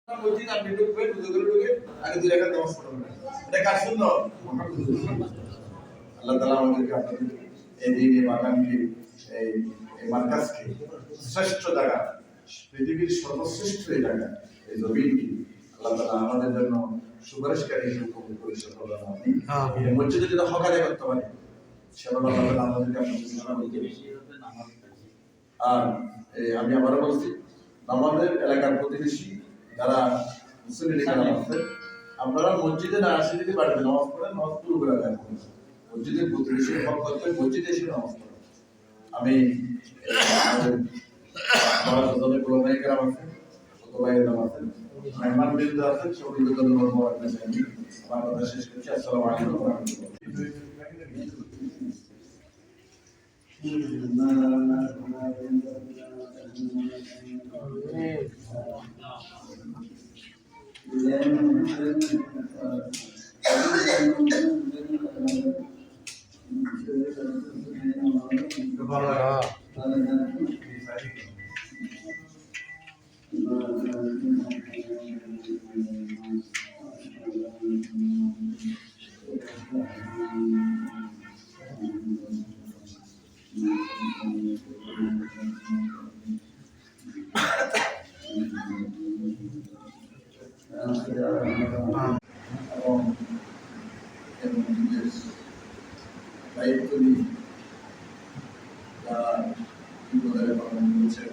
মসজিদ আপনি ঢুকবেন, উযু করে ঢুকে আগে দুই রাকাত নামাজ পড়বেন। এটা কার সুন্নাত? আল্লাহ তাআলা আমাদেরকে আপনাদের এই দিনে বাগানকে এই মার্কাজকে শ্রেষ্ঠ জায়গা, পৃথিবীর সর্বশ্রেষ্ঠ এই জায়গা, এই জমিনকে আল্লাহ তাআলা আমাদের জন্য সুপারিশকারী হিসেবে কবুল করে সকলের আমিন। এই মসজিদে যদি হক আদায় করতে পারি সেবা আল্লাহ তাআলা আমাদেরকে আপনাদের সালাম দিতে বেশি হবে নামাজ। আর আমি আবারও বলছি, আমাদের এলাকার প্রতিবেশী যারা মুসলিম আছে, আপনারা মসজিদে না আসে যদি বাড়িতে নামাজ পড়েন, নামাজ পুরো করে আদায় করুন। মসজিদের প্রতিবেশী হক করতে মসজিদে এসে নামাজ পড়েন। আমি আমাদের বড় ভাই গ্রাম আছে, ছোট ভাইয়ের নাম আছে, মেহমান বৃন্দ আছে, সকলকে ধন্যবাদ জানাচ্ছি। আমি আমার কথা শেষ করছি। আসসালামু আলাইকুম ওয়া রাহমাতুল্লাহ। দায়িত্ব নিয়ে যারা বিপদের পালন করছেন,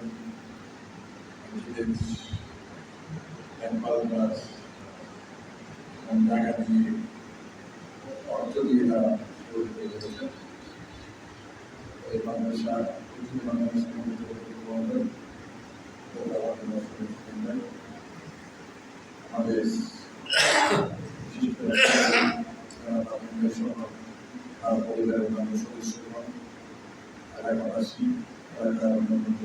জায়গা দিয়ে অর্থ দিয়ে তারা শুরু করে দিয়েছেন। এই মাদ্রাসা আমাদের পরিবারের অন্যান্য সদস্যগণ, এলাকাবাসী, এলাকার অন্যান্য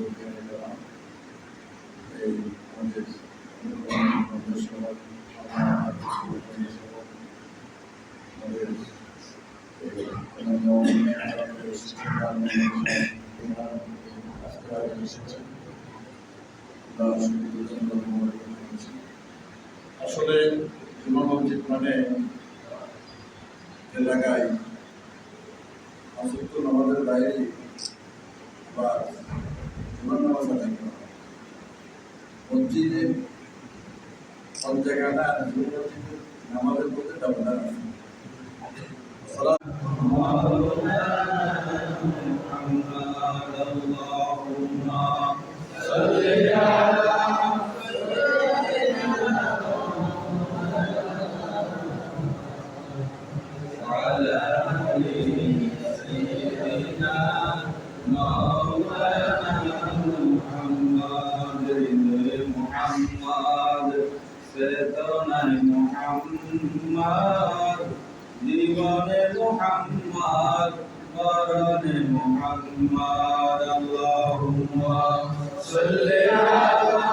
এই আমাদের আসলে জুমা মসজিদ মানে এলাকায় আসক্ত নামাজের বাইরে বা জুমার নামাজ আদায় করা মসজিদে সব জায়গাটা নামাজের মধ্যে ব্যবধান আছে। জীবনে মুহাম্মদ মরণে মুহাম্মদ আল্লাহুম্মা সাল্লি আলা